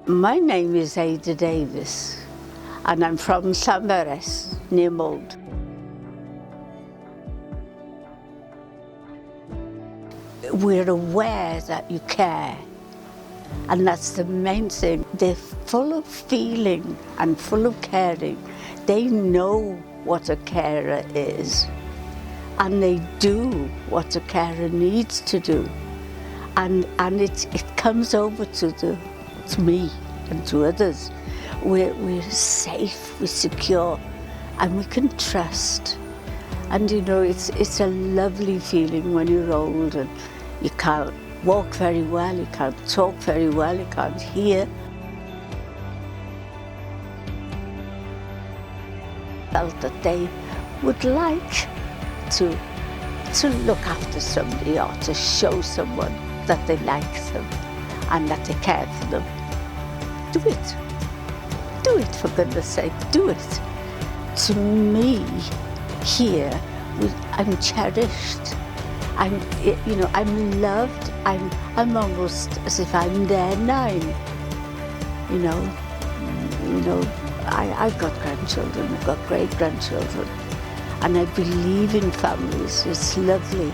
My name is Davies, and I'm from Llanberis, near Mold. We're aware that you care, and that's the main thing. They're full of feeling and full of caring. They know what a carer is, and they do what a carer needs to do. And it comes over to me and to others. We're safe, we're secure, and we can trust. And you know, it's a lovely feeling when you're old and you can't walk very well, you can't talk very well, you can't hear. Felt that they would like to look after somebody or to show someone that they like them and that they care for them. Do it. Do it, for goodness sake, do it. To me, here, I'm cherished. I'm loved. I'm almost as if I'm there now. I've got grandchildren, I've got great-grandchildren, and I believe in families. It's lovely.